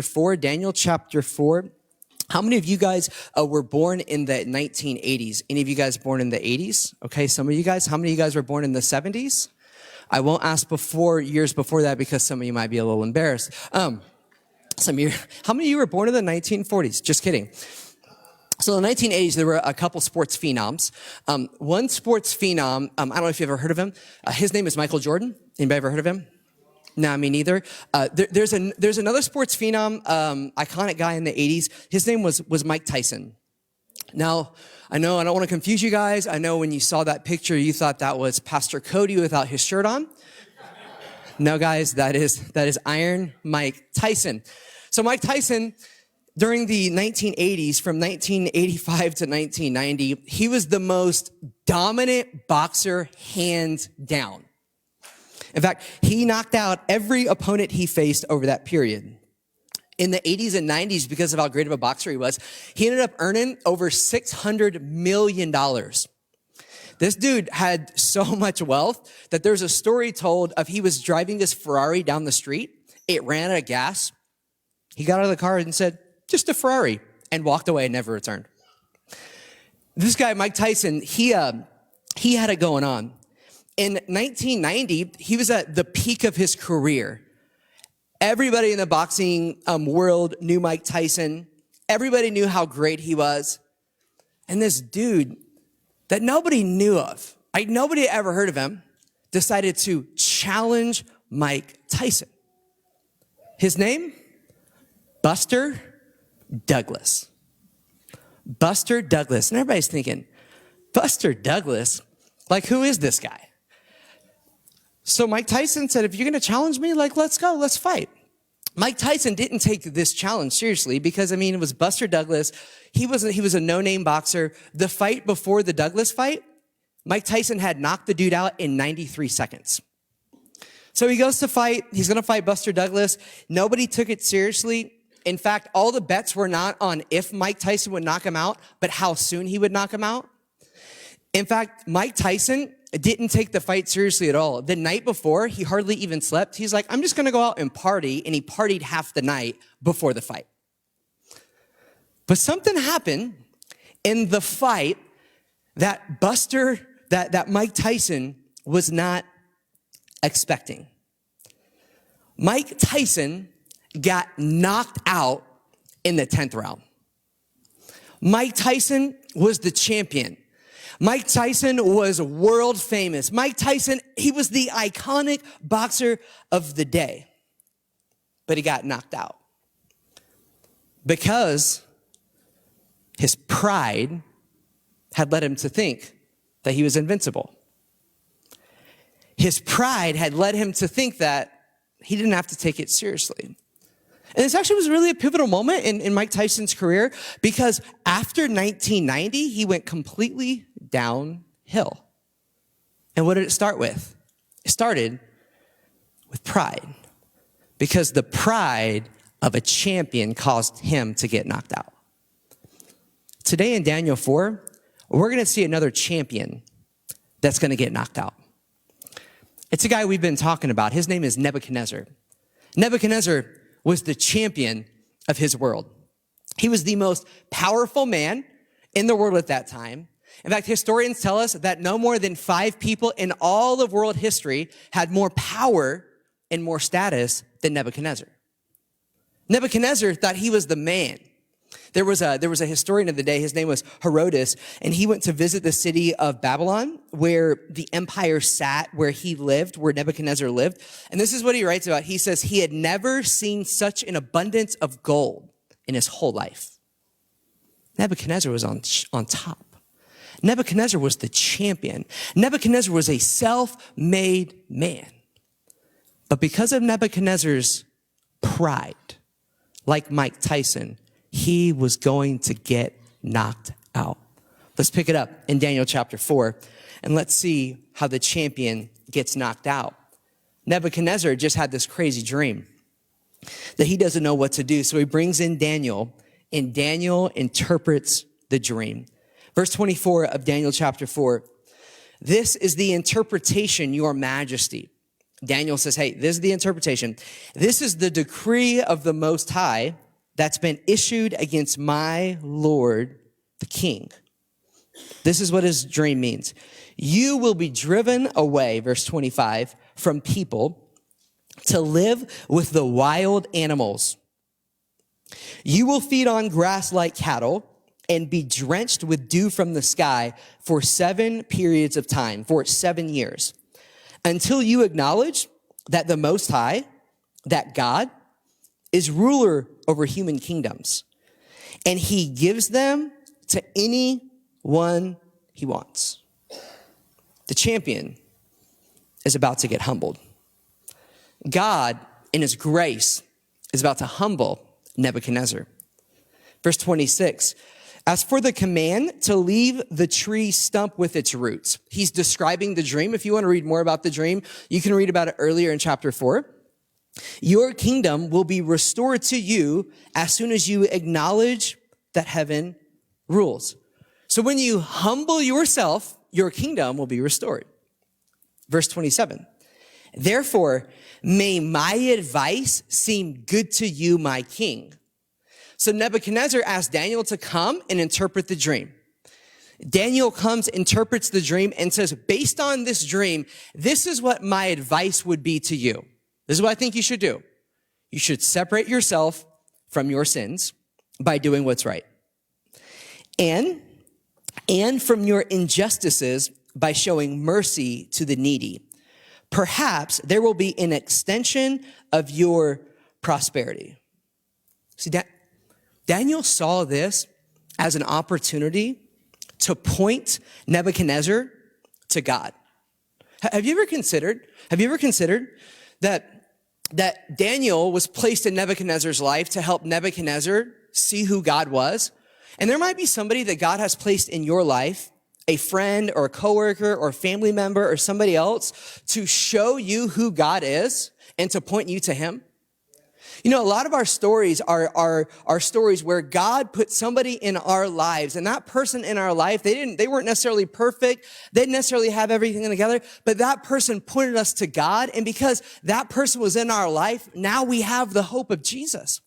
4, Daniel chapter 4. How many of you guys were born in the 1980s? Any of you guys born in the 80s? Okay, some of you guys. How many of you guys were born in the 70s? I won't ask years before that because some of you might be a little embarrassed. Some of you, how many of you were born in the 1940s? Just kidding. So in the 1980s, there were a couple sports phenoms. One sports phenom, I don't know if you've ever heard of him. His name is Michael Jordan. Anybody ever heard of him? No, me neither. There's another sports phenom, iconic guy in the 80s. His name was Mike Tyson. Now, I know I don't want to confuse you guys. I know when you saw that picture, you thought that was Pastor Cody without his shirt on. No, guys, that is Iron Mike Tyson. So Mike Tyson, during the 1980s, from 1985 to 1990, he was the most dominant boxer hands down. In fact, he knocked out every opponent he faced over that period. In the 80s and 90s, because of how great of a boxer he was, he ended up earning over $600 million. This dude had so much wealth that there's a story told of he was driving his Ferrari down the street. It ran out of gas. He got out of the car and said, "Just a Ferrari," and walked away and never returned. This guy, Mike Tyson, he had it going on. In 1990, he was at the peak of his career. Everybody in the boxing world knew Mike Tyson. Everybody knew how great he was. And this dude that nobody knew of, nobody had ever heard of him, decided to challenge Mike Tyson. His name? Buster Douglas. Buster Douglas. And everybody's thinking, Buster Douglas? Like, who is this guy? So Mike Tyson said, if you're going to challenge me, let's go, let's fight. Mike Tyson didn't take this challenge seriously because, it was Buster Douglas. He was a no-name boxer. The fight before the Douglas fight, Mike Tyson had knocked the dude out in 93 seconds. So he goes to fight. He's going to fight Buster Douglas. Nobody took it seriously. In fact, all the bets were not on if Mike Tyson would knock him out, but how soon he would knock him out. In fact, Mike Tyson didn't take the fight seriously at all. The night before, he hardly even slept. He's like, I'm just going to go out and party. And he partied half the night before the fight. But something happened in the fight that Mike Tyson was not expecting. Mike Tyson got knocked out in the 10th round. Mike Tyson was the champion. Mike Tyson was world famous. Mike Tyson, he was the iconic boxer of the day. But he got knocked out because his pride had led him to think that he was invincible. His pride had led him to think that he didn't have to take it seriously. And this actually was really a pivotal moment in Mike Tyson's career because after 1990, he went completely downhill. And what did it start with? It started with pride because the pride of a champion caused him to get knocked out. Today in Daniel 4, we're going to see another champion that's going to get knocked out. It's a guy we've been talking about. His name is Nebuchadnezzar. Nebuchadnezzar was the champion of his world. He was the most powerful man in the world at that time. In fact, historians tell us that no more than 5 people in all of world history had more power and more status than Nebuchadnezzar. Nebuchadnezzar thought he was the man. There was a historian of the day, his name was Herodotus, and he went to visit the city of Babylon, where the empire sat, where he lived, where Nebuchadnezzar lived. And this is what he writes about. He says he had never seen such an abundance of gold in his whole life. Nebuchadnezzar was on top. Nebuchadnezzar was the champion. Nebuchadnezzar was a self-made man. But because of Nebuchadnezzar's pride, like Mike Tyson, he was going to get knocked out. Let's pick it up in Daniel chapter 4, and let's see how the champion gets knocked out. Nebuchadnezzar just had this crazy dream that he doesn't know what to do. So he brings in Daniel, and Daniel interprets the dream. Verse 24 of Daniel chapter 4, "This is the interpretation, your majesty. Daniel says, hey, this is the interpretation. This is the decree of the Most High that's been issued against my Lord, the king. This is what his dream means. You will be driven away, verse 25, from people to live with the wild animals. You will feed on grass like cattle and be drenched with dew from the sky for 7 periods of time, for 7 years, until you acknowledge that the Most High, that God, is ruler over human kingdoms, and he gives them to anyone he wants. The champion is about to get humbled. God, in his grace, is about to humble Nebuchadnezzar. Verse 26, as for the command to leave the tree stump with its roots, he's describing the dream. If you want to read more about the dream, you can read about it earlier in chapter 4. Your kingdom will be restored to you as soon as you acknowledge that heaven rules. So when you humble yourself, your kingdom will be restored. Verse 27, therefore, may my advice seem good to you, my king. So Nebuchadnezzar asked Daniel to come and interpret the dream. Daniel comes, interprets the dream, and says, based on this dream, this is what my advice would be to you. This is what I think you should do. You should separate yourself from your sins by doing what's right. And from your injustices by showing mercy to the needy. Perhaps there will be an extension of your prosperity. See, Daniel saw this as an opportunity to point Nebuchadnezzar to God. Have you ever considered that Daniel was placed in Nebuchadnezzar's life to help Nebuchadnezzar see who God was? And there might be somebody that God has placed in your life, a friend or a coworker or a family member or somebody else, to show you who God is and to point you to him. You know, a lot of our stories are stories where God put somebody in our lives, and that person in our life, they weren't necessarily perfect. They didn't necessarily have everything together, but that person pointed us to God. And because that person was in our life, now we have the hope of Jesus.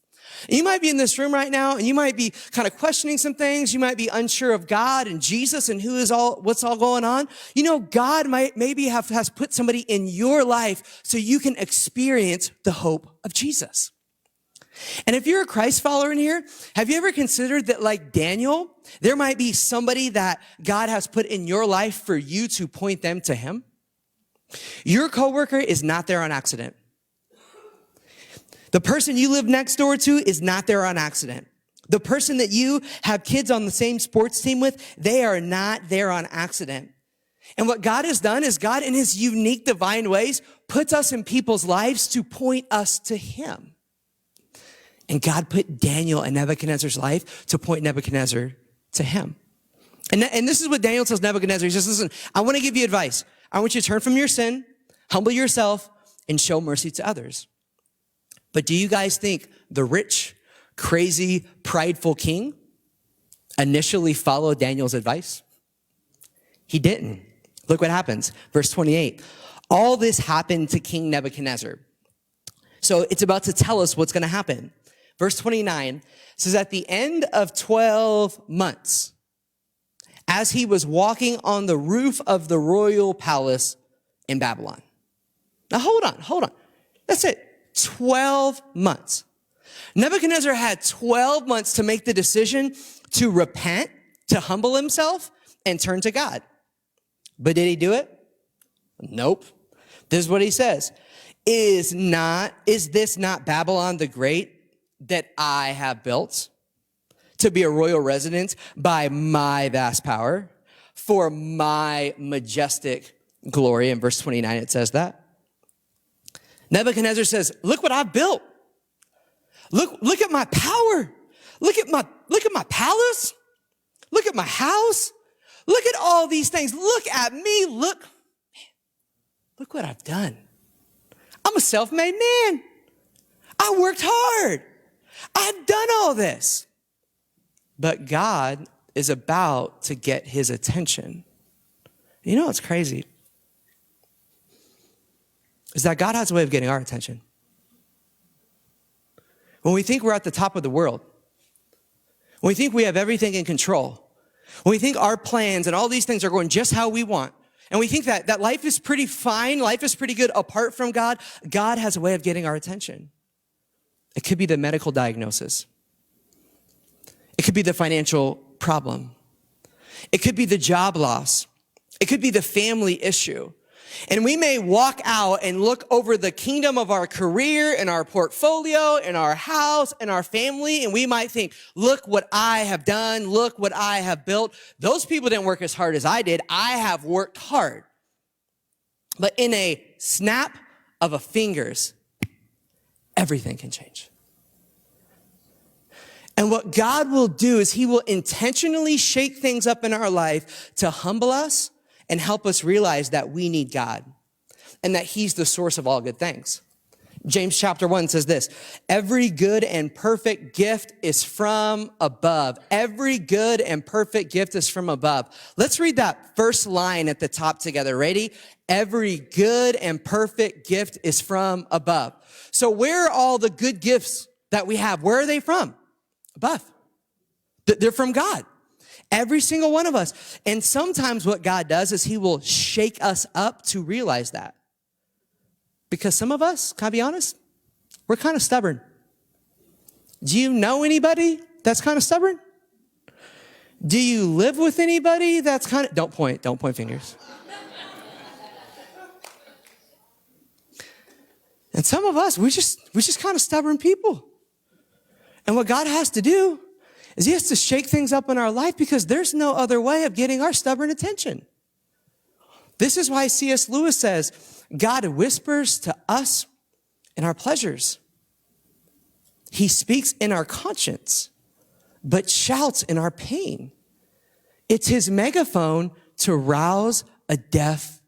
You might be in this room right now and you might be kind of questioning some things. You might be unsure of God and Jesus and what's all going on. You know, God has put somebody in your life so you can experience the hope of Jesus. And if you're a Christ follower in here, have you ever considered that, like Daniel, there might be somebody that God has put in your life for you to point them to him? Your coworker is not there on accident. The person you live next door to is not there on accident. The person that you have kids on the same sports team with, they are not there on accident. And what God has done is God, in his unique divine ways, puts us in people's lives to point us to him. And God put Daniel in Nebuchadnezzar's life to point Nebuchadnezzar to him. And this is what Daniel tells Nebuchadnezzar. He says, listen, I want to give you advice. I want you to turn from your sin, humble yourself, and show mercy to others. But do you guys think the rich, crazy, prideful king initially followed Daniel's advice? He didn't. Look what happens. Verse 28. All this happened to King Nebuchadnezzar. So it's about to tell us what's going to happen. Verse 29 says, at the end of 12 months, as he was walking on the roof of the royal palace in Babylon. Now, hold on. That's it. 12 months. Nebuchadnezzar had 12 months to make the decision to repent, to humble himself, and turn to God. But did he do it? Nope. This is what he says. Is this not Babylon the Great that I have built to be a royal residence by my vast power for my majestic glory? In verse 29, it says that. Nebuchadnezzar says, look what I've built. Look at my power. Look at my palace. Look at my house. Look at all these things. Look at me. Look what I've done. I'm a self-made man. I worked hard. I've done all this. But God is about to get his attention. You know what's crazy? is that God has a way of getting our attention. When we think we're at the top of the world, when we think we have everything in control, when we think our plans and all these things are going just how we want, and we think that life is pretty fine, life is pretty good apart from God, God has a way of getting our attention. It could be the medical diagnosis. It could be the financial problem. It could be the job loss. It could be the family issue. And we may walk out and look over the kingdom of our career and our portfolio and our house and our family, and we might think, look what I have done. Look what I have built. Those people didn't work as hard as I did. I have worked hard. But in a snap of a fingers, everything can change. And what God will do is he will intentionally shake things up in our life to humble us and help us realize that we need God and that he's the source of all good things. James chapter 1 says this, every good and perfect gift is from above. Every good and perfect gift is from above. Let's read that first line at the top together. Ready? Every good and perfect gift is from above. So where are all the good gifts that we have? Where are they from? Above. They're from God. Every single one of us. And sometimes what God does is he will shake us up to realize that. Because some of us, can I be honest? We're kind of stubborn. Do you know anybody that's kind of stubborn? Do you live with anybody that's kind of, don't point fingers. And some of us, we're just kind of stubborn people. And what God has to do is he has to shake things up in our life because there's no other way of getting our stubborn attention. This is why C.S. Lewis says, God whispers to us in our pleasures. He speaks in our conscience, but shouts in our pain. It's his megaphone to rouse a deaf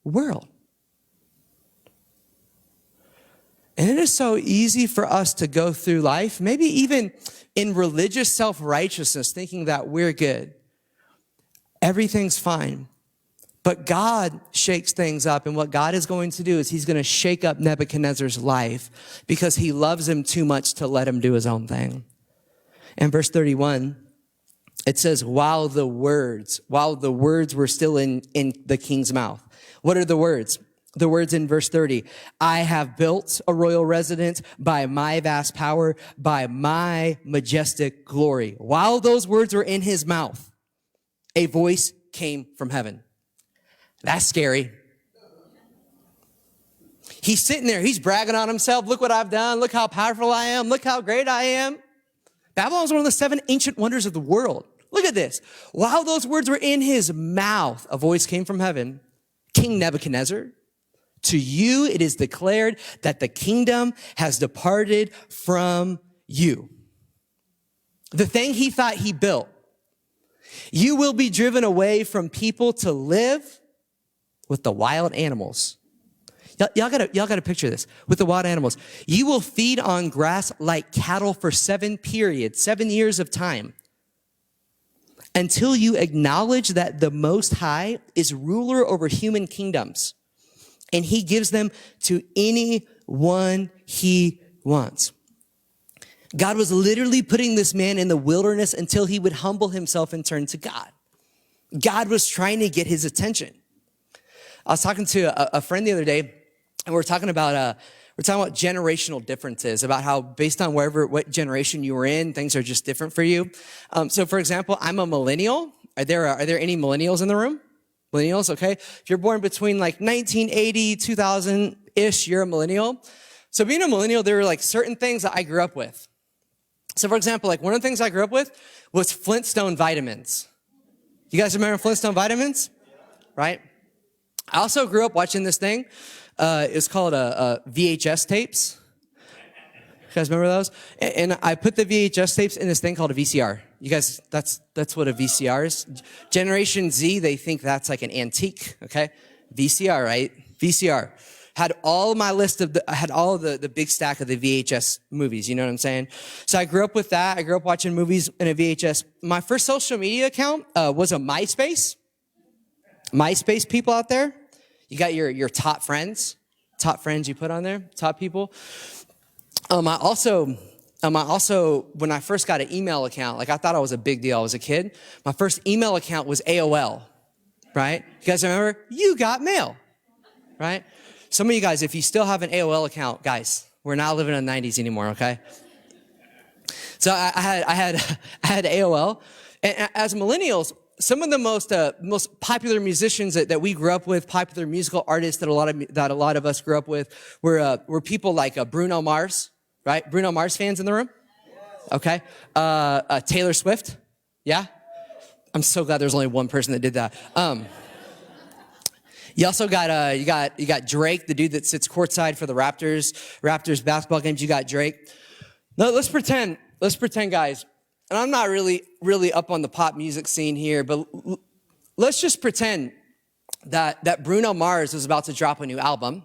world. And it is so easy for us to go through life, maybe even in religious self-righteousness, thinking that we're good. Everything's fine. But God shakes things up. And what God is going to do is he's going to shake up Nebuchadnezzar's life because he loves him too much to let him do his own thing. In verse 31, it says, while the words were still in the king's mouth. What are the words? The words in verse 30, I have built a royal residence by my vast power, by my majestic glory. While those words were in his mouth, a voice came from heaven. That's scary. He's sitting there. He's bragging on himself. Look what I've done. Look how powerful I am. Look how great I am. Babylon is one of the 7 ancient wonders of the world. Look at this. While those words were in his mouth, a voice came from heaven. King Nebuchadnezzar, to you it is declared that the kingdom has departed from you. The thing he thought he built. You will be driven away from people to live with the wild animals. Y'all gotta picture this. With the wild animals. You will feed on grass like cattle for 7 years of time. Until you acknowledge that the Most High is ruler over human kingdoms. And he gives them to anyone he wants. God was literally putting this man in the wilderness until he would humble himself and turn to God. God was trying to get his attention. I was talking to a friend the other day, and we're talking about generational differences, about how based on what generation you were in, things are just different for you. So for example, I'm a millennial. Are there any millennials in the room? Millennials, okay? If you're born between like 1980, 2000-ish, you're a millennial. So being a millennial, there were like certain things that I grew up with. So for example, like one of the things I grew up with was Flintstone vitamins. You guys remember Flintstone vitamins? Right? I also grew up watching this thing. It's called VHS tapes. You guys remember those? And I put the VHS tapes in this thing called a VCR. You guys, that's what a VCR is. Generation Z, they think that's like an antique, okay? VCR, right? VCR. Had all my list of had all the big stack of the VHS movies, you know what I'm saying? So I grew up with that. I grew up watching movies in a VHS. My first social media account was a MySpace. MySpace people out there, you got your top friends. top friends you put on there, top people. I also, when I first got an email account, like I thought I was a big deal. I was a kid. My first email account was AOL, right? You guys remember? You got mail, right? Some of you guys, if you still have an AOL account, guys, we're not living in the 90s anymore, okay? So I had AOL. And as millennials, some of the most popular musicians that we grew up with, popular musical artists that a lot of us grew up with, were people like Bruno Mars, right? Bruno Mars fans in the room? Okay. Taylor Swift, yeah? I'm so glad there's only one person that did that. You also got you got Drake, the dude that sits courtside for the Raptors basketball games. You got Drake. No, let's pretend, guys. And I'm not really up on the pop music scene here, but let's just pretend that Bruno Mars is about to drop a new album,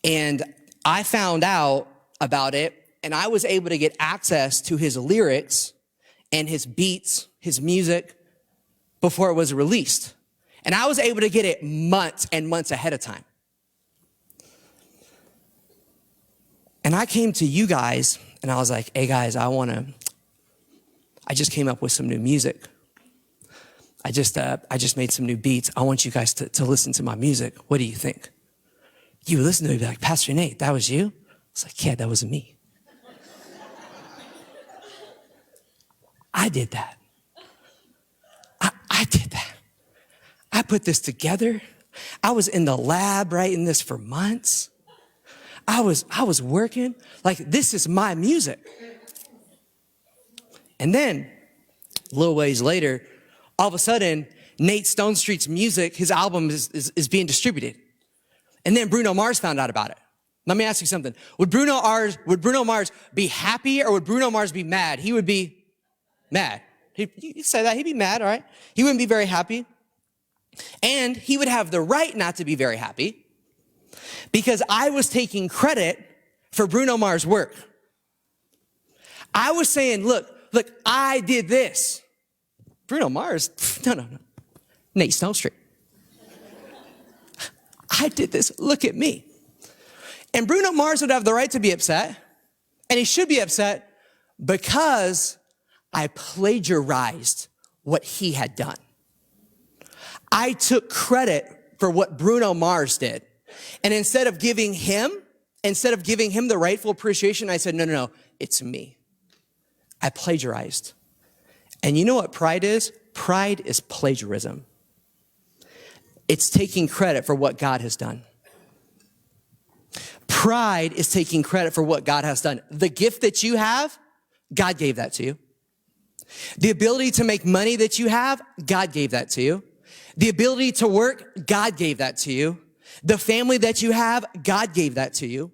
and I found out about it, and I was able to get access to his lyrics and his beats, his music, before it was released. And I was able to get it months and months ahead of time. And I came to you guys, and I was like, hey guys, I just came up with some new music. I just made some new beats. I want you guys to listen to my music. What do you think? You would listen to me and be like, Pastor Nate, that was you? It's like, yeah, that was me. I did that. I did that. I put this together. I was in the lab writing this for months. I was working. Like, this is my music. And then, a little ways later, all of a sudden, Nate Stonestreet's music, his album is being distributed. And then Bruno Mars found out about it. Let me ask you something. Would Bruno Mars be happy, or would Bruno Mars be mad? He would be mad. You say that, he'd be mad, all right? He wouldn't be very happy. And he would have the right not to be very happy, because I was taking credit for Bruno Mars' work. I was saying, look, I did this. Bruno Mars, no. Nate Stonestreet. I did this, look at me. And Bruno Mars would have the right to be upset, and he should be upset, because I plagiarized what he had done. I took credit for what Bruno Mars did. And instead of giving him the rightful appreciation, I said, no, it's me. I plagiarized. And you know what pride is? Pride is plagiarism. It's taking credit for what God has done. Pride is taking credit for what God has done. The gift that you have, God gave that to you. The ability to make money that you have, God gave that to you. The ability to work, God gave that to you. The family that you have, God gave that to you.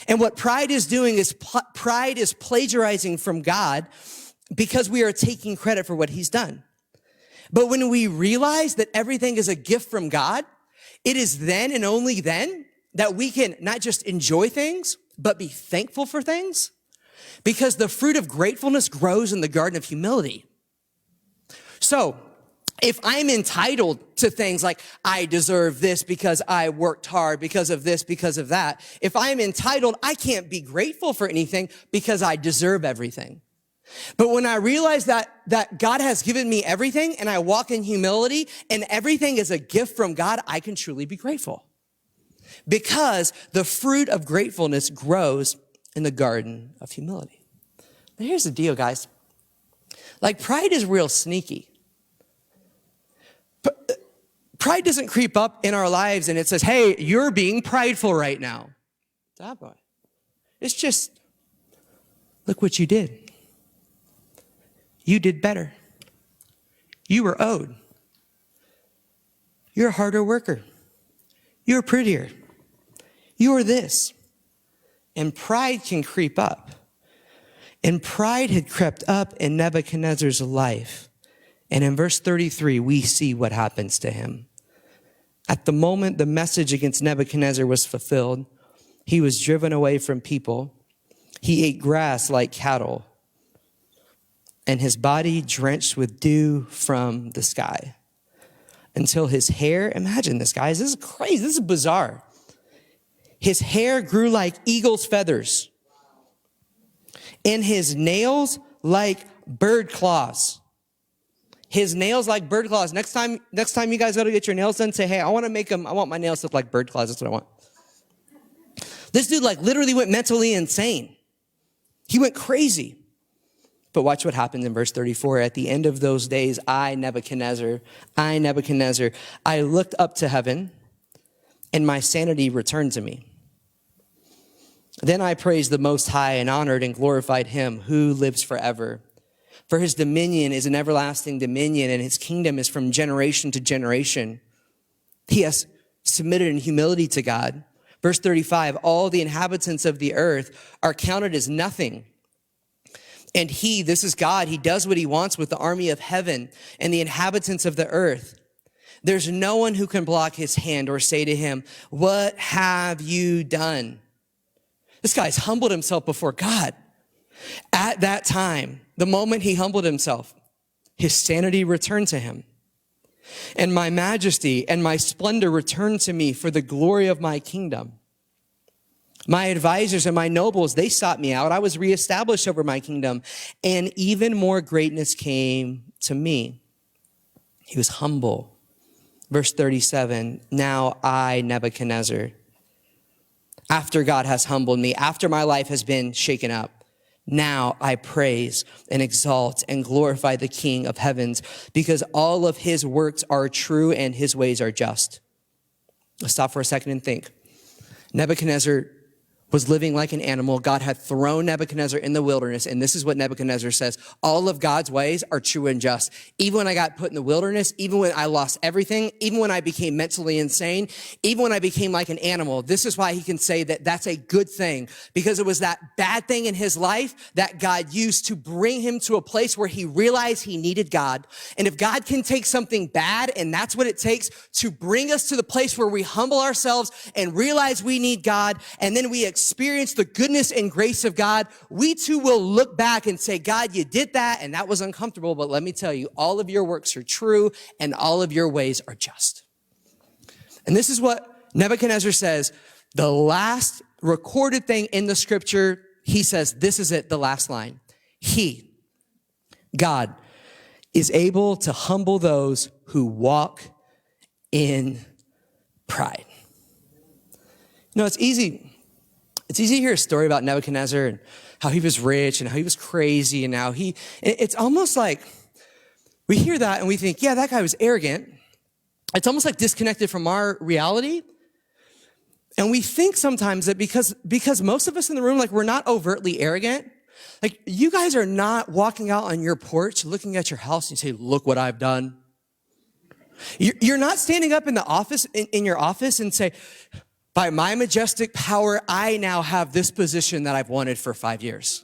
And what pride is doing is pride is plagiarizing from God, because we are taking credit for what he's done. But when we realize that everything is a gift from God, it is then and only then that we can not just enjoy things, but be thankful for things. Because the fruit of gratefulness grows in the garden of humility. So, if I'm entitled to things like, I deserve this because I worked hard, because of this, because of that. If I'm entitled, I can't be grateful for anything because I deserve everything. But when I realize that God has given me everything, and I walk in humility, and everything is a gift from God, I can truly be grateful. Because the fruit of gratefulness grows in the garden of humility. Now here's the deal, guys. Like, pride is real sneaky. Pride doesn't creep up in our lives and it says, hey, you're being prideful right now. It's just, look what you did. You did better. You were owed. You're a harder worker. You're prettier. You're this. And pride can creep up. And pride had crept up in Nebuchadnezzar's life. And in verse 33, we see what happens to him. At the moment the message against Nebuchadnezzar was fulfilled, he was driven away from people. He ate grass like cattle, and his body drenched with dew from the sky, until his hair, imagine this, guys, this is crazy, this is bizarre. His hair grew like eagle's feathers, and his nails like bird claws. His nails like bird claws. Next time you guys go to get your nails done, say, hey, I want my nails to look like bird claws. That's what I want. This dude like literally went mentally insane. He went crazy. But watch what happens in verse 34. At the end of those days, I, Nebuchadnezzar, I looked up to heaven, and my sanity returned to me. Then I praised the Most High and honored and glorified him who lives forever. For his dominion is an everlasting dominion, and his kingdom is from generation to generation. He has submitted in humility to God. Verse 35, all the inhabitants of the earth are counted as nothing. And he, this is God, he does what he wants with the army of heaven and the inhabitants of the earth. There's no one who can block his hand or say to him, what have you done? This guy's humbled himself before God. At that time, the moment he humbled himself, his sanity returned to him. And my majesty and my splendor returned to me for the glory of my kingdom. My advisors and my nobles, they sought me out. I was reestablished over my kingdom, and even more greatness came to me. He was humble. Verse 37, now I, Nebuchadnezzar, after God has humbled me, after my life has been shaken up, now I praise and exalt and glorify the King of heavens, because all of his works are true and his ways are just. Let's stop for a second and think. Nebuchadnezzar was living like an animal. God had thrown Nebuchadnezzar in the wilderness. And this is what Nebuchadnezzar says. All of God's ways are true and just. Even when I got put in the wilderness, even when I lost everything, even when I became mentally insane, even when I became like an animal, this is why he can say that that's a good thing, because it was that bad thing in his life that God used to bring him to a place where he realized he needed God. And if God can take something bad, and that's what it takes to bring us to the place where we humble ourselves and realize we need God, and then we experience the goodness and grace of God, we too will look back and say, God, you did that, and that was uncomfortable, but let me tell you, all of your works are true, and all of your ways are just. And this is what Nebuchadnezzar says, the last recorded thing in the scripture, he says, this is it, the last line. He, God, is able to humble those who walk in pride. You know, it's easy to hear a story about Nebuchadnezzar and how he was rich and how he was crazy and how it's almost like we hear that and we think, yeah, that guy was arrogant. It's almost like disconnected from our reality. And we think sometimes that because most of us in the room, like, we're not overtly arrogant. Like, you guys are not walking out on your porch, looking at your house and you say, look what I've done. You're not standing up in the office, in your office and say, by my majestic power, I now have this position that I've wanted for 5 years.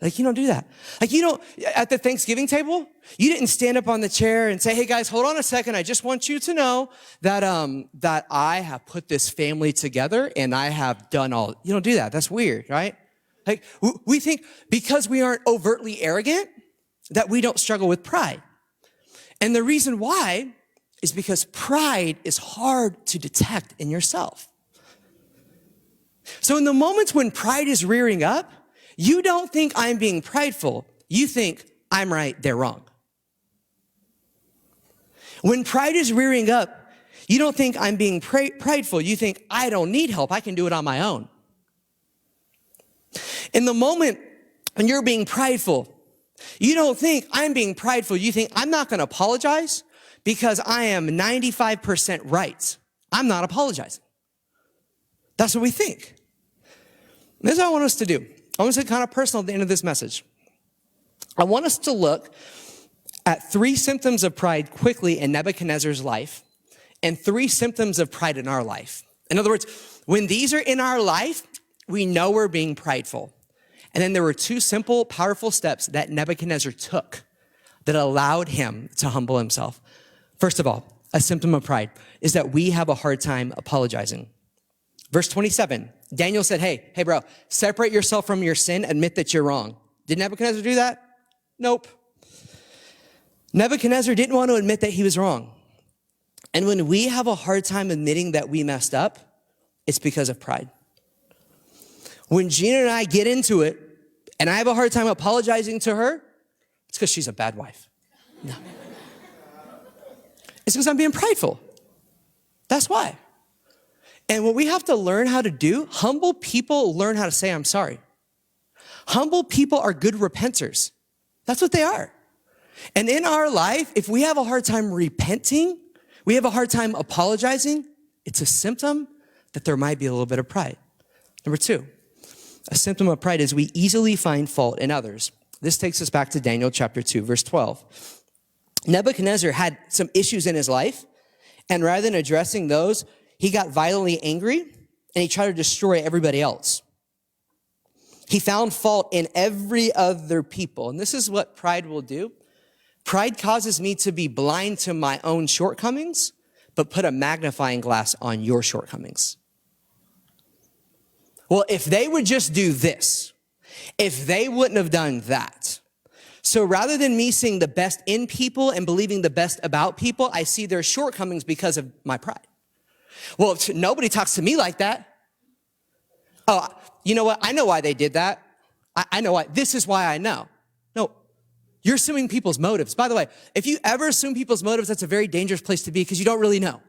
Like, you don't do that. Like, you don't, at the Thanksgiving table, you didn't stand up on the chair and say, hey guys, hold on a second. I just want you to know that, that I have put this family together and I have done all. You don't do that. That's weird, right? Like, we think because we aren't overtly arrogant that we don't struggle with pride. And the reason why is because pride is hard to detect in yourself. So in the moments when pride is rearing up, you don't think I'm being prideful. You think I'm right, they're wrong. When pride is rearing up, you don't think I'm being prideful. You think I don't need help. I can do it on my own. In the moment when you're being prideful, you don't think I'm being prideful. You think I'm not going to apologize because I am 95% right. I'm not apologizing. That's what we think. This is what I want us to do. I want us to get kind of personal at the end of this message. I want us to look at 3 symptoms of pride quickly in Nebuchadnezzar's life and 3 symptoms of pride in our life. In other words, when these are in our life, we know we're being prideful. And then there were 2 simple, powerful steps that Nebuchadnezzar took that allowed him to humble himself. First of all, a symptom of pride is that we have a hard time apologizing. Verse 27, Daniel said, hey bro, separate yourself from your sin, admit that you're wrong. Did Nebuchadnezzar do that? Nope. Nebuchadnezzar didn't want to admit that he was wrong. And when we have a hard time admitting that we messed up, it's because of pride. When Gina and I get into it, and I have a hard time apologizing to her, it's because she's a bad wife. No. It's because I'm being prideful. That's why. And what we have to learn how to do, humble people learn how to say, I'm sorry. Humble people are good repenters. That's what they are. And in our life, if we have a hard time repenting, we have a hard time apologizing, it's a symptom that there might be a little bit of pride. Number two, a symptom of pride is we easily find fault in others. This takes us back to Daniel chapter 2, verse 12. Nebuchadnezzar had some issues in his life, and rather than addressing those, he got violently angry, and he tried to destroy everybody else. He found fault in every other people, and this is what pride will do. Pride causes me to be blind to my own shortcomings, but put a magnifying glass on your shortcomings. Well, if they would just do this, if they wouldn't have done that. So rather than me seeing the best in people and believing the best about people, I see their shortcomings because of my pride. Well, if nobody talks to me like that. Oh, you know what? I know why they did that. I know why. This is why I know. No, you're assuming people's motives. By the way, if you ever assume people's motives, that's a very dangerous place to be because you don't really know.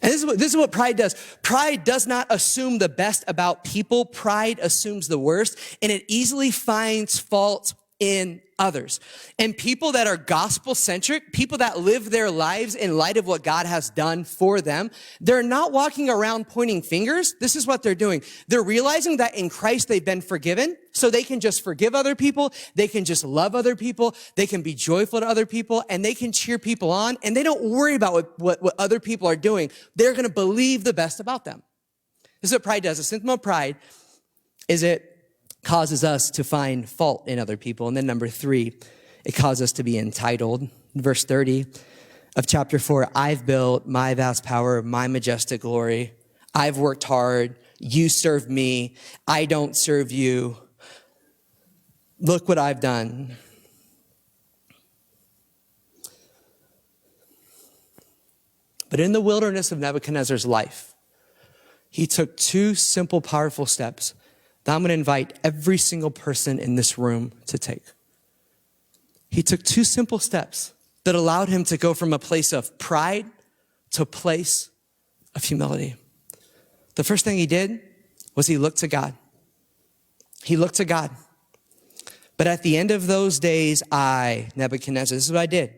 And this is what pride does. Pride does not assume the best about people. Pride assumes the worst, and it easily finds fault in others. And people that are gospel-centric, people that live their lives in light of what God has done for them, they're not walking around pointing fingers. This is what they're doing. They're realizing that in Christ they've been forgiven, so they can just forgive other people, they can just love other people, they can be joyful to other people, and they can cheer people on, and they don't worry about what other people are doing. They're going to believe the best about them. This is what pride does. A symptom of pride is it causes us to find fault in other people. And then number three, it causes us to be entitled. Verse 30 of chapter 4, I've built my vast power, my majestic glory. I've worked hard. You serve me. I don't serve you. Look what I've done. But in the wilderness of Nebuchadnezzar's life, he took two simple, powerful steps that I'm going to invite every single person in this room to take. He took two simple steps that allowed him to go from a place of pride to a place of humility. The first thing he did was he looked to God. He looked to God. But at the end of those days, Nebuchadnezzar, this is what I did.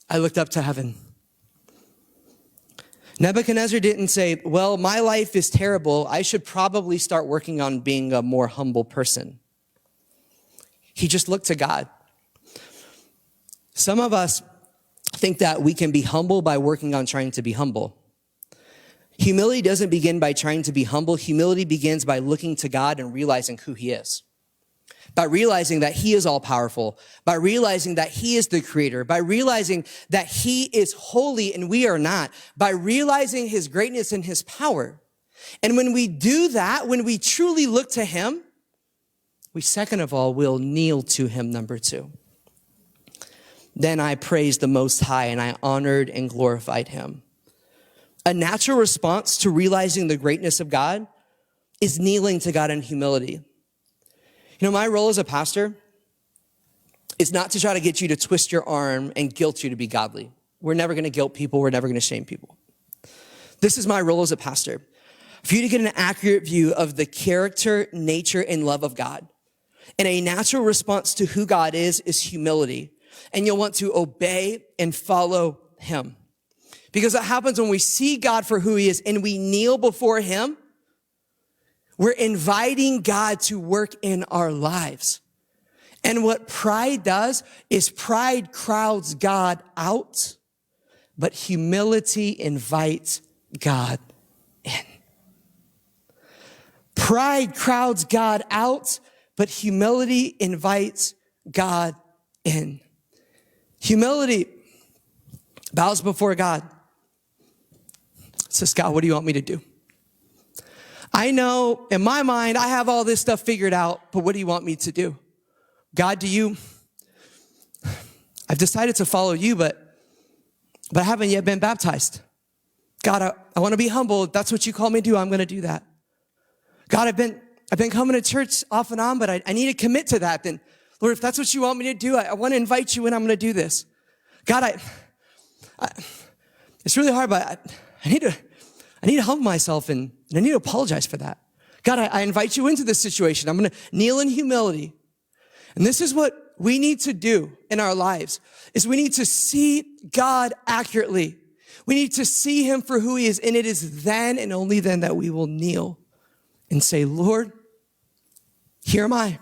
I looked up to heaven. Nebuchadnezzar didn't say, well, my life is terrible. I should probably start working on being a more humble person. He just looked to God. Some of us think that we can be humble by working on trying to be humble. Humility doesn't begin by trying to be humble. Humility begins by looking to God and realizing who he is. By realizing that he is all powerful, by realizing that he is the creator, by realizing that he is holy and we are not, by realizing his greatness and his power. And when we do that, when we truly look to him, we second of all will kneel to him, number two. Then I praised the Most High and I honored and glorified him. A natural response to realizing the greatness of God is kneeling to God in humility. You know, my role as a pastor is not to try to get you to twist your arm and guilt you to be godly. We're never going to guilt people. We're never going to shame people. This is my role as a pastor. For you to get an accurate view of the character, nature, and love of God. And a natural response to who God is humility. And you'll want to obey and follow him. Because what happens when we see God for who he is and we kneel before him, we're inviting God to work in our lives. And what pride does is pride crowds God out, but humility invites God in. Pride crowds God out, but humility invites God in. Humility bows before God. Says, God, what do you want me to do? I know in my mind, I have all this stuff figured out, but what do you want me to do? God, I've decided to follow you, but I haven't yet been baptized. God, I want to be humble. If that's what you call me to do, I'm going to do that. God, I've been coming to church off and on, but I need to commit to that. Then, Lord, if that's what you want me to do, I want to invite you in. I'm going to do this. God, it's really hard, but I need to humble myself and I need to apologize for that. God, I invite you into this situation. I'm going to kneel in humility. And this is what we need to do in our lives, is we need to see God accurately. We need to see him for who he is. And it is then and only then that we will kneel and say, Lord, here am I.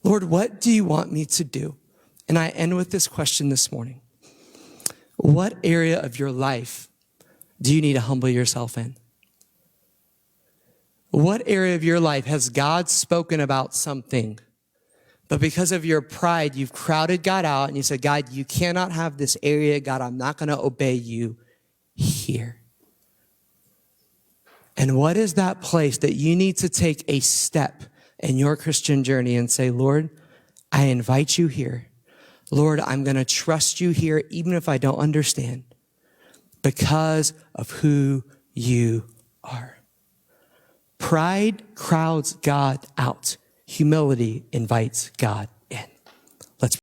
Lord, what do you want me to do? And I end with this question this morning. What area of your life do you need to humble yourself in? What area of your life has God spoken about something, but because of your pride, you've crowded God out and you said, God, you cannot have this area. God, I'm not going to obey you here. And what is that place that you need to take a step in your Christian journey and say, Lord, I invite you here. Lord, I'm going to trust you here, even if I don't understand, because of who you are. Pride crowds God out. Humility invites God